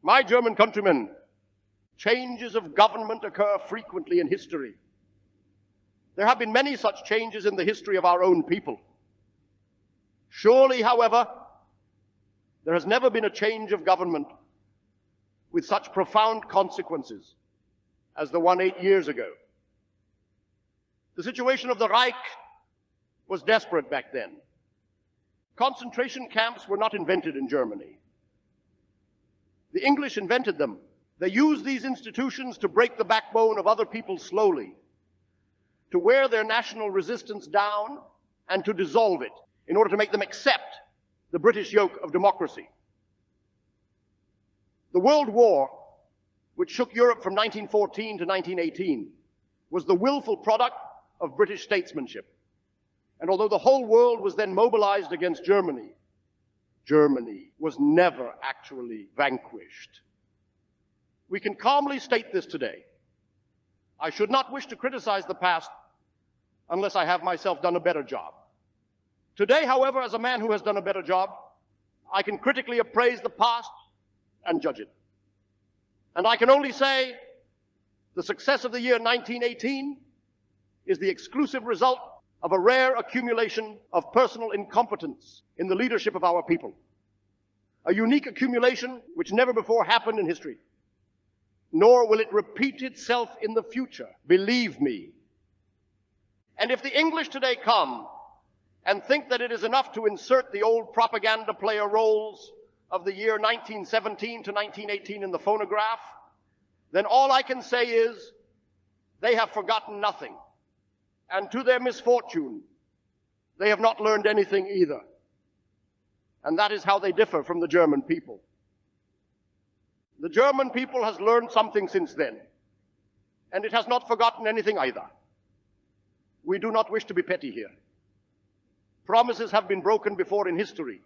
My German countrymen, changes of government occur frequently in history. There have been many such changes in the history of our own people. Surely, however, there has never been a change of government with such profound consequences as the one 8 years ago. The situation of the Reich was desperate back then. Concentration camps were not invented in Germany. The English invented them. They used these institutions to break the backbone of other people slowly, to wear their national resistance down and to dissolve it in order to make them accept the British yoke of democracy. The World War, which shook Europe from 1914 to 1918, was the willful product of British statesmanship. And although the whole world was then mobilized against Germany, Germany was never actually vanquished. We can calmly state this today. I should not wish to criticize the past unless I have myself done a better job. Today, however, as a man who has done a better job, I can critically appraise the past and judge it. And I can only say the success of the year 1918 is the exclusive result of a rare accumulation of personal incompetence in the leadership of our people. A unique accumulation which never before happened in history. Nor will it repeat itself in the future, believe me. And if the English today come and think that it is enough to insert the old propaganda player roles of the year 1917 to 1918 in the phonograph, then all I can say is they have forgotten nothing. And to their misfortune, they have not learned anything either. And that is how they differ from the German people. The German people has learned something since then, and it has not forgotten anything either. We do not wish to be petty here. Promises have been broken before in history.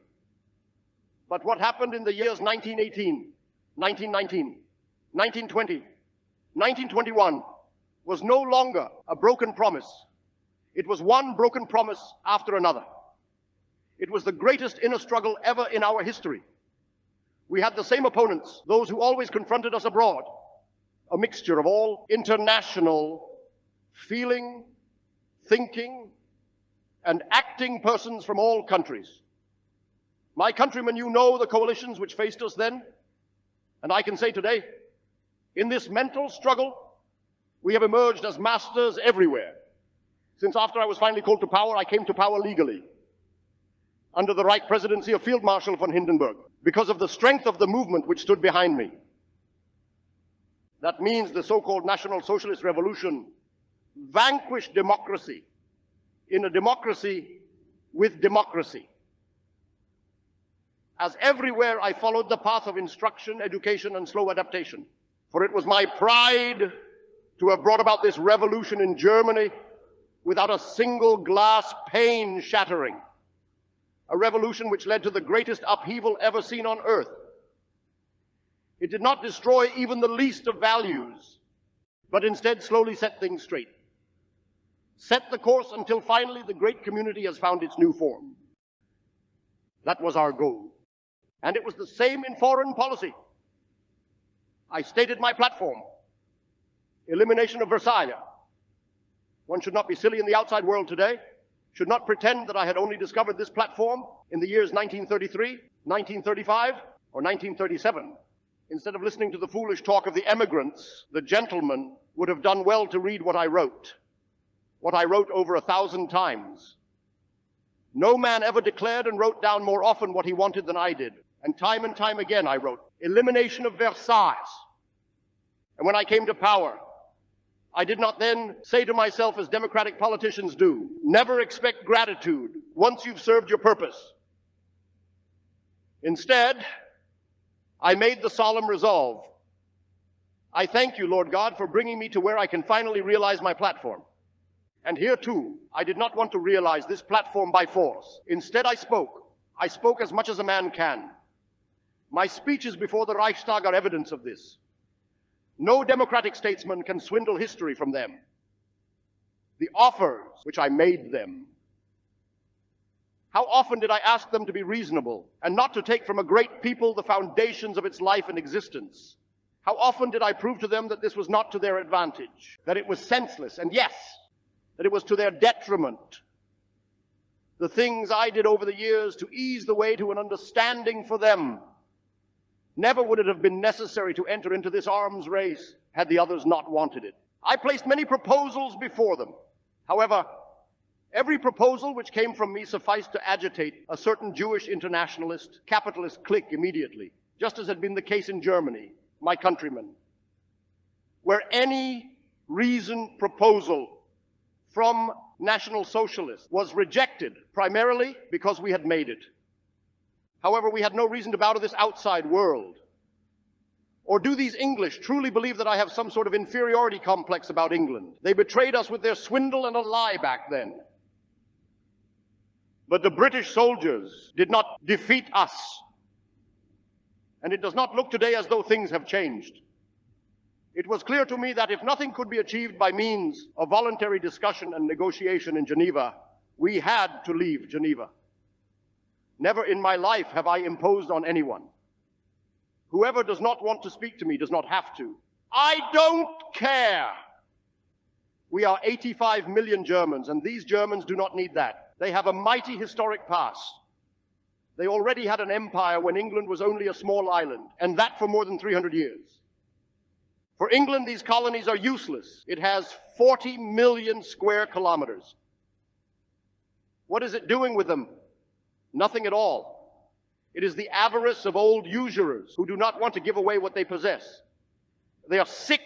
But what happened in the years 1918, 1919, 1920, 1921 was no longer a broken promise. It was one broken promise after another. It was the greatest inner struggle ever in our history. We had the same opponents, those who always confronted us abroad, a mixture of all international feeling, thinking, and acting persons from all countries. My countrymen, you know the coalitions which faced us then, and I can say today, in this mental struggle, we have emerged as masters everywhere. Since after I was finally called to power, I came to power legally, under the Reich presidency of Field Marshal von Hindenburg, because of the strength of the movement which stood behind me. That means the so-called National Socialist Revolution vanquished democracy in a democracy with democracy. As everywhere I followed the path of instruction, education, and slow adaptation, for it was my pride to have brought about this revolution in Germany without a single glass pane shattering. A revolution which led to the greatest upheaval ever seen on earth. It did not destroy even the least of values, but instead slowly set things straight. Set the course until finally the great community has found its new form. That was our goal. And it was the same in foreign policy. I stated my platform. Elimination of Versailles. One should not be silly in the outside world today. Should not pretend that I had only discovered this platform in the years 1933, 1935, or 1937. Instead of listening to the foolish talk of the emigrants, the gentleman would have done well to read what I wrote over 1,000 times. No man ever declared and wrote down more often what he wanted than I did. And time again I wrote, elimination of Versailles. And when I came to power, I did not then say to myself, as democratic politicians do, never expect gratitude once you've served your purpose. Instead, I made the solemn resolve. I thank you, Lord God, for bringing me to where I can finally realize my platform. And here too, I did not want to realize this platform by force. Instead, I spoke. I spoke as much as a man can. My speeches before the Reichstag are evidence of this. No democratic statesman can swindle history from them. The offers which I made them, How often did I ask them to be reasonable and not to take from a great people the foundations of its life and existence? How often did I prove to them that this was not to their advantage, that it was senseless, and yes, that it was to their detriment? The things I did over the years to ease the way to an understanding for them. Never would it have been necessary to enter into this arms race had the others not wanted it. I placed many proposals before them. However, every proposal which came from me sufficed to agitate a certain Jewish internationalist, capitalist clique immediately, just as had been the case in Germany, my countrymen, where any reasoned proposal from National Socialists was rejected, primarily because we had made it. However, we had no reason to bow to this outside world. Or do these English truly believe that I have some sort of inferiority complex about England? They betrayed us with their swindle and a lie back then. But the British soldiers did not defeat us. And it does not look today as though things have changed. It was clear to me that if nothing could be achieved by means of voluntary discussion and negotiation in Geneva, we had to leave Geneva. Never in my life have I imposed on anyone. Whoever does not want to speak to me does not have to. I don't care. We are 85 million Germans, and these Germans do not need that. They have a mighty historic past. They already had an empire when England was only a small island, and that for more than 300 years. For England, these colonies are useless. It has 40 million square kilometers. What is it doing with them? Nothing at all. It is the avarice of old usurers who do not want to give away what they possess. They are sick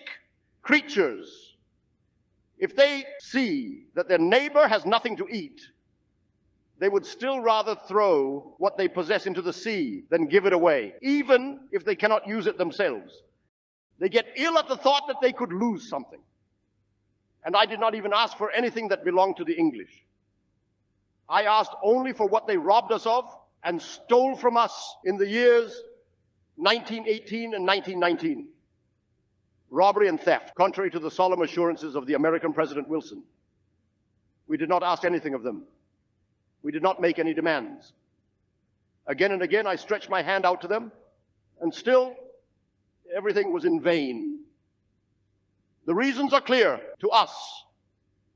creatures. If they see that their neighbor has nothing to eat, they would still rather throw what they possess into the sea than give it away, even if they cannot use it themselves. They get ill at the thought that they could lose something. And I did not even ask for anything that belonged to the English. I asked only for what they robbed us of and stole from us in the years 1918 and 1919. Robbery and theft, contrary to the solemn assurances of the American President Wilson. We did not ask anything of them. We did not make any demands. Again and again, I stretched my hand out to them, and still, everything was in vain. The reasons are clear to us.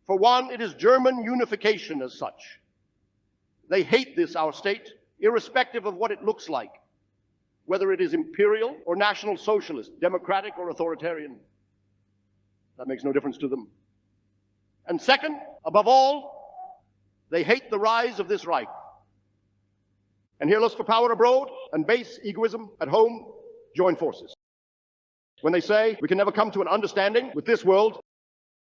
For one, it is German unification as such. They hate this, our state, irrespective of what it looks like, whether it is imperial or national socialist, democratic or authoritarian. That makes no difference to them. And second, above all, they hate the rise of this Reich. And here lust for power abroad and base egoism at home join forces. When they say we can never come to an understanding with this world,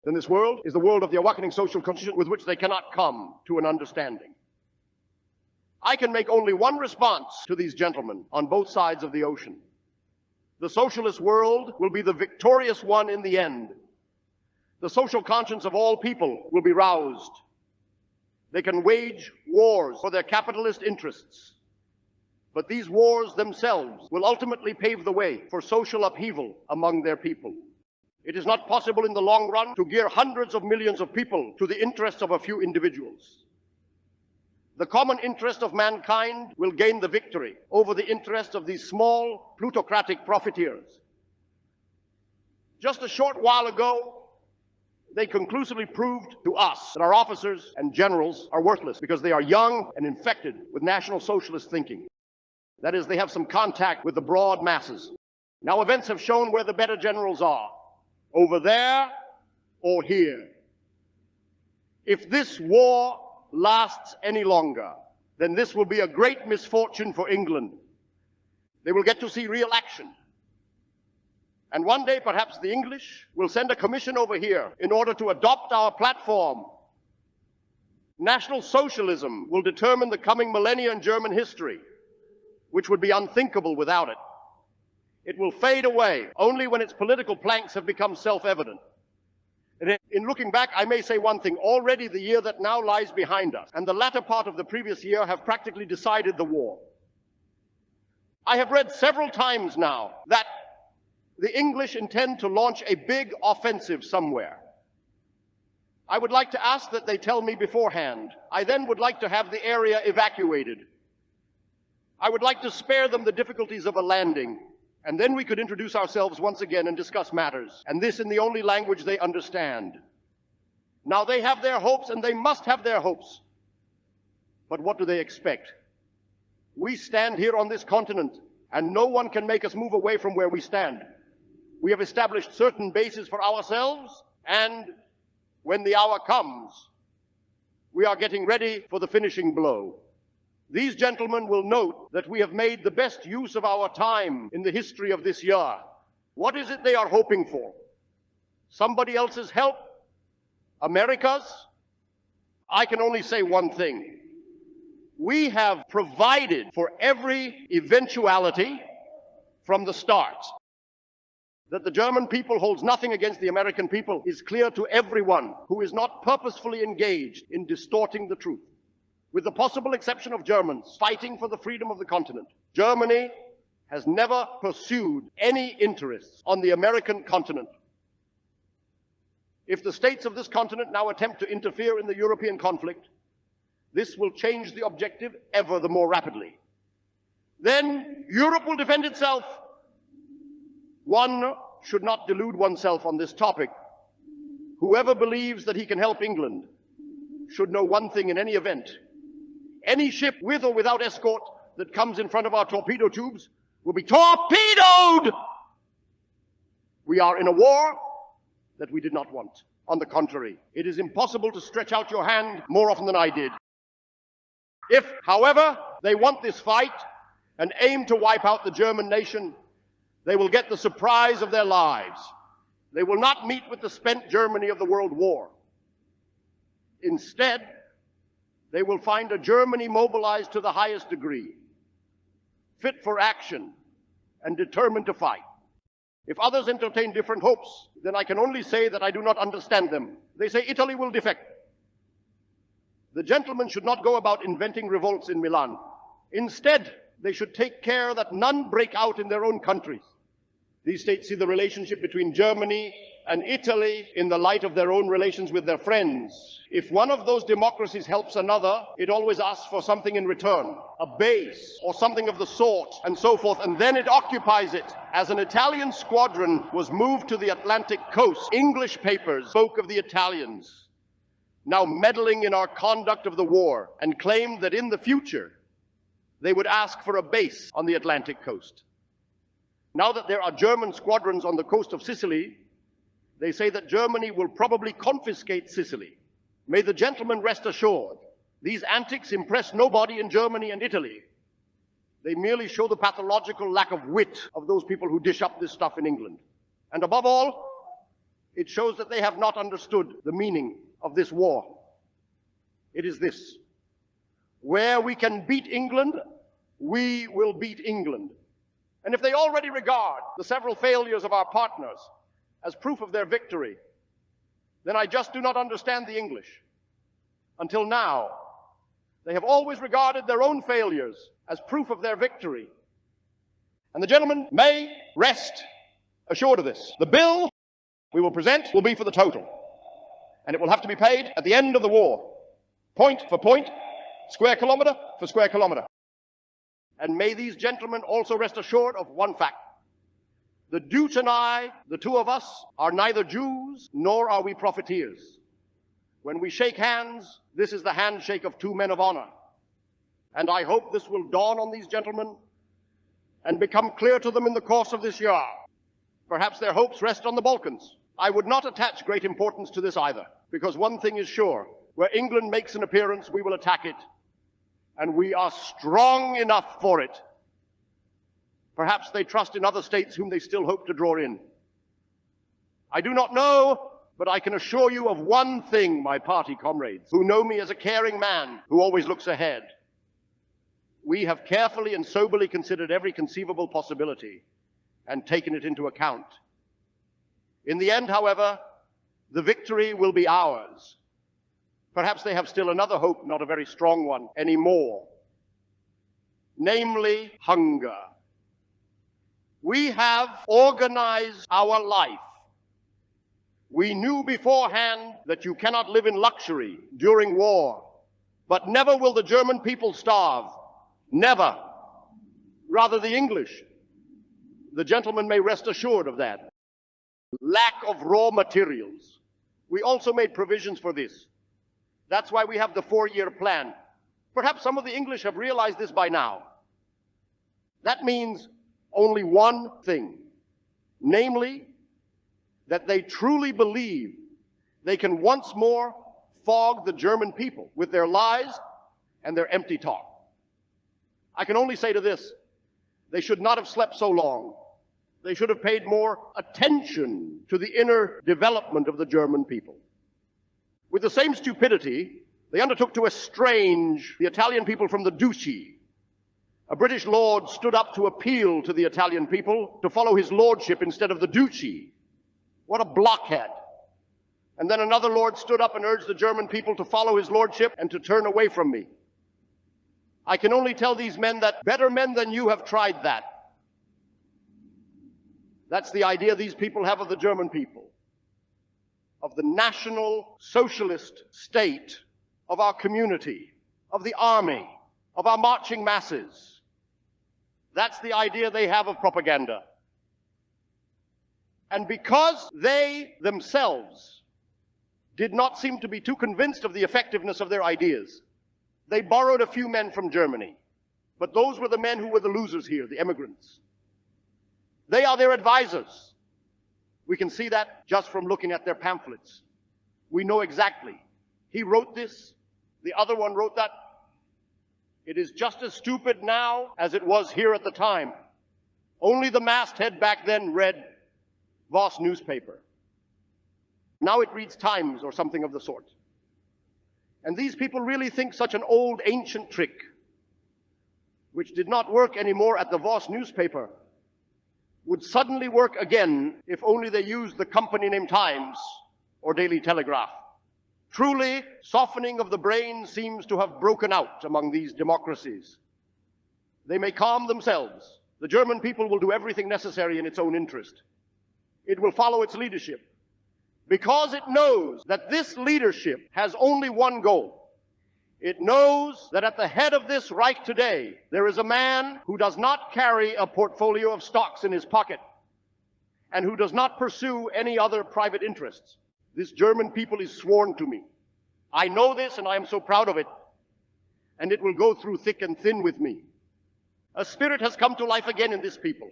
then this world is the world of the awakening social consciousness with which they cannot come to an understanding. I can make only one response to these gentlemen on both sides of the ocean. The socialist world will be the victorious one in the end. The social conscience of all people will be roused. They can wage wars for their capitalist interests. But these wars themselves will ultimately pave the way for social upheaval among their people. It is not possible in the long run to gear hundreds of millions of people to the interests of a few individuals. The common interest of mankind will gain the victory over the interests of these small plutocratic profiteers. Just a short while ago, they conclusively proved to us that our officers and generals are worthless because they are young and infected with National Socialist thinking. That is, they have some contact with the broad masses. Now events have shown where the better generals are, over there or here. If this war lasts any longer, then this will be a great misfortune for England. They will get to see real action. And one day, perhaps the English will send a commission over here in order to adopt our platform. National Socialism will determine the coming millennia in German history, which would be unthinkable without it. It will fade away only when its political planks have become self-evident. And in looking back, I may say one thing. Already the year that now lies behind us and the latter part of the previous year have practically decided the war. I have read several times now that the English intend to launch a big offensive somewhere. I would like to ask that they tell me beforehand. I then would like to have the area evacuated. I would like to spare them the difficulties of a landing, and then we could introduce ourselves once again and discuss matters, and this in the only language they understand. Now they have their hopes, and they must have their hopes. But what do they expect? We stand here on this continent, and no one can make us move away from where we stand. We have established certain bases for ourselves, and when the hour comes, we are getting ready for the finishing blow. These gentlemen will note that we have made the best use of our time in the history of this year. What is it they are hoping for? Somebody else's help? America's? I can only say one thing. We have provided for every eventuality from the start. That the German people holds nothing against the American people is clear to everyone who is not purposefully engaged in distorting the truth. With the possible exception of Germans fighting for the freedom of the continent, Germany has never pursued any interests on the American continent. If the states of this continent now attempt to interfere in the European conflict, this will change the objective ever the more rapidly. Then Europe will defend itself. One should not delude oneself on this topic. Whoever believes that he can help England should know one thing in any event. Any ship with or without escort that comes in front of our torpedo tubes will be torpedoed! We are in a war that we did not want. On the contrary, it is impossible to stretch out your hand more often than I did. If, however, they want this fight and aim to wipe out the German nation, they will get the surprise of their lives. They will not meet with the spent Germany of the World War. Instead, they will find a Germany mobilized to the highest degree, fit for action, and determined to fight. If others entertain different hopes, then I can only say that I do not understand them. They say Italy will defect. The gentlemen should not go about inventing revolts in Milan. Instead, they should take care that none break out in their own countries. These states see the relationship between Germany and Italy in the light of their own relations with their friends. If one of those democracies helps another, it always asks for something in return, a base or something of the sort, and so forth, and then it occupies it. As an Italian squadron was moved to the Atlantic coast, English papers spoke of the Italians now meddling in our conduct of the war and claimed that in the future they would ask for a base on the Atlantic coast. Now that there are German squadrons on the coast of Sicily, they say that Germany will probably confiscate Sicily. May the gentlemen rest assured, these antics impress nobody in Germany and Italy. They merely show the pathological lack of wit of those people who dish up this stuff in England. And above all, it shows that they have not understood the meaning of this war. It is this: where we can beat England, we will beat England. And if they already regard the several failures of our partners as proof of their victory, then I just do not understand the English. Until now, they have always regarded their own failures as proof of their victory. And the gentlemen may rest assured of this. The bill we will present will be for the total, and it will have to be paid at the end of the war, point for point, square kilometer for square kilometer. And may these gentlemen also rest assured of one fact. The Duke and I, the two of us, are neither Jews nor are we profiteers. When we shake hands, this is the handshake of two men of honor. And I hope this will dawn on these gentlemen and become clear to them in the course of this year. Perhaps their hopes rest on the Balkans. I would not attach great importance to this either, because one thing is sure: where England makes an appearance, we will attack it. And we are strong enough for it. Perhaps they trust in other states whom they still hope to draw in. I do not know, but I can assure you of one thing, my party comrades, who know me as a caring man who always looks ahead. We have carefully and soberly considered every conceivable possibility and taken it into account. In the end, however, the victory will be ours. Perhaps they have still another hope, not a very strong one anymore, namely hunger. We have organized our life. We knew beforehand that you cannot live in luxury during war, but never will the German people starve. Never. Rather, the English. The gentleman may rest assured of that. Lack of raw materials. We also made provisions for this. That's why we have the 4-year plan. Perhaps some of the English have realized this by now. That means only one thing, namely, that they truly believe they can once more fog the German people with their lies and their empty talk. I can only say to this, they should not have slept so long. They should have paid more attention to the inner development of the German people. With the same stupidity, they undertook to estrange the Italian people from the duchy. A British lord stood up to appeal to the Italian people to follow his lordship instead of the duchy. What a blockhead. And then another lord stood up and urged the German people to follow his lordship and to turn away from me. I can only tell these men that better men than you have tried that. That's the idea these people have of the German people, of the national socialist state of our community, of the army, of our marching masses. That's the idea they have of propaganda. And because they themselves did not seem to be too convinced of the effectiveness of their ideas, they borrowed a few men from Germany. But those were the men who were the losers here, the immigrants. They are their advisors. We can see that just from looking at their pamphlets. We know exactly. He wrote this, the other one wrote that. It is just as stupid now as it was here at the time. Only the masthead back then read Voss newspaper. Now it reads Times or something of the sort. And these people really think such an old ancient trick, which did not work anymore at the Voss newspaper, would suddenly work again if only they used the company name Times or Daily Telegraph. Truly, softening of the brain seems to have broken out among these democracies. They may calm themselves. The German people will do everything necessary in its own interest. It will follow its leadership, because it knows that this leadership has only one goal. It knows that at the head of this Reich today, there is a man who does not carry a portfolio of stocks in his pocket and who does not pursue any other private interests. This German people is sworn to me. I know this and I am so proud of it, and it will go through thick and thin with me. A spirit has come to life again in this people,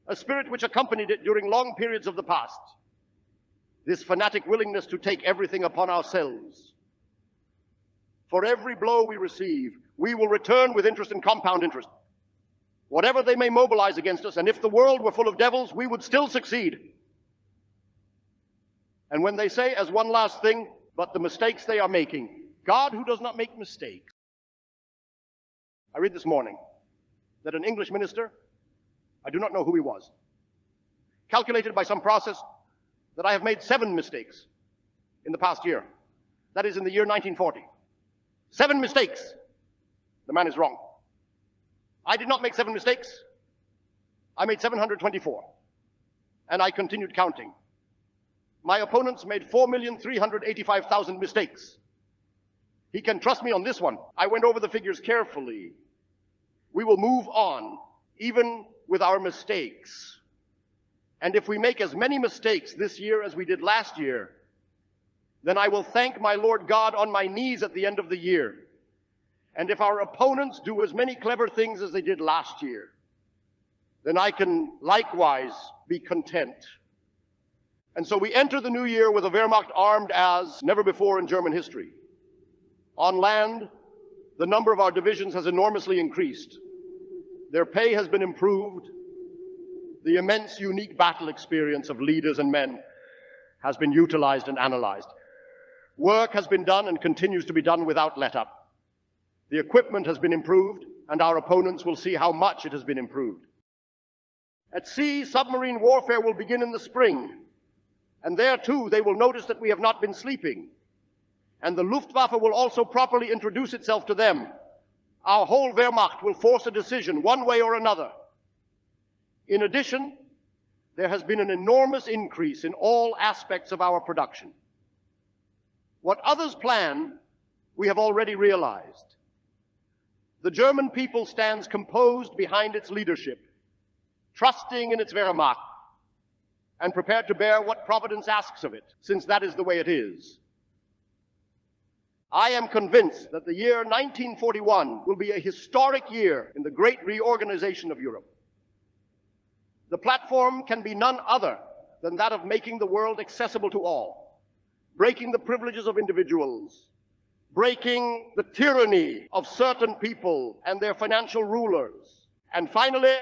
a spirit which accompanied it during long periods of the past. This fanatic willingness to take everything upon ourselves. For every blow we receive, we will return with interest and compound interest. Whatever they may mobilize against us, and if the world were full of devils, we would still succeed. And when they say, as one last thing, but the mistakes they are making, God who does not make mistakes. I read this morning that an English minister, I do not know who he was, calculated by some process that I have made 7 mistakes in the past year. That is in the year 1940. 7 mistakes. The man is wrong. I did not make 7 mistakes. I made 724. And I continued counting. My opponents made 4,385,000 mistakes. He can trust me on this one. I went over the figures carefully. We will move on, even with our mistakes. And if we make as many mistakes this year as we did last year, then I will thank my Lord God on my knees at the end of the year. And if our opponents do as many clever things as they did last year, then I can likewise be content. And so we enter the new year with a Wehrmacht armed as never before in German history. On land, the number of our divisions has enormously increased. Their pay has been improved. The immense, unique battle experience of leaders and men has been utilized and analyzed. Work has been done and continues to be done without let-up. The equipment has been improved, and our opponents will see how much it has been improved. At sea, submarine warfare will begin in the spring, and there too they will notice that we have not been sleeping. And the Luftwaffe will also properly introduce itself to them. Our whole Wehrmacht will force a decision, one way or another. In addition, there has been an enormous increase in all aspects of our production. What others plan, we have already realized. The German people stands composed behind its leadership, trusting in its Wehrmacht, and prepared to bear what Providence asks of it, since that is the way it is. I am convinced that the year 1941 will be a historic year in the great reorganization of Europe. The platform can be none other than that of making the world accessible to all, breaking the privileges of individuals, breaking the tyranny of certain people and their financial rulers. And finally,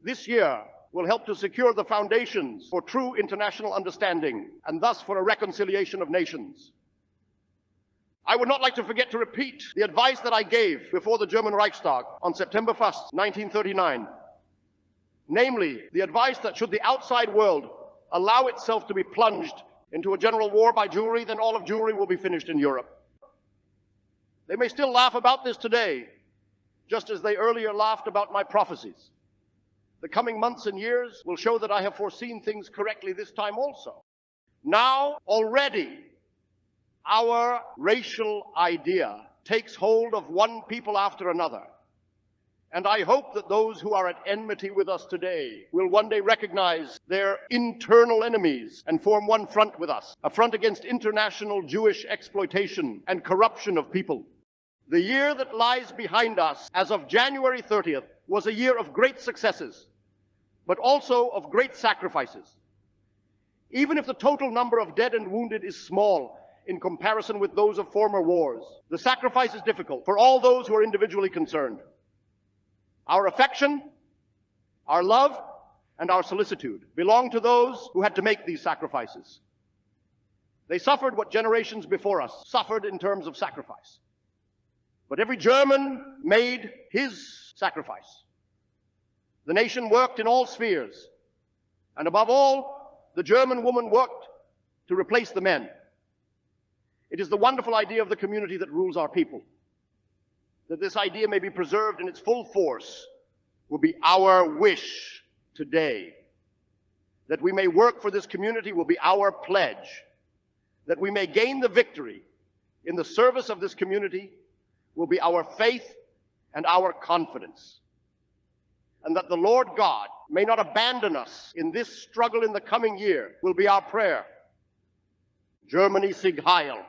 this year will help to secure the foundations for true international understanding and thus for a reconciliation of nations. I would not like to forget to repeat the advice that I gave before the German Reichstag on September 1st, 1939. Namely, the advice that should the outside world allow itself to be plunged into a general war by Jewry, then all of Jewry will be finished in Europe. They may still laugh about this today, just as they earlier laughed about my prophecies. The coming months and years will show that I have foreseen things correctly this time also. Now, already, our racial idea takes hold of one people after another. And I hope that those who are at enmity with us today will one day recognize their internal enemies and form one front with us, a front against international Jewish exploitation and corruption of people. The year that lies behind us, as of January 30th, was a year of great successes, but also of great sacrifices. Even if the total number of dead and wounded is small in comparison with those of former wars, the sacrifice is difficult for all those who are individually concerned. Our affection, our love, and our solicitude belong to those who had to make these sacrifices. They suffered what generations before us suffered in terms of sacrifice. But every German made his sacrifice. The nation worked in all spheres, and above all, the German woman worked to replace the men. It is the wonderful idea of the community that rules our people. That this idea may be preserved in its full force will be our wish today. That we may work for this community will be our pledge. That we may gain the victory in the service of this community will be our faith and our confidence. And that the Lord God may not abandon us in this struggle in the coming year will be our prayer. Germany Sieg Heil.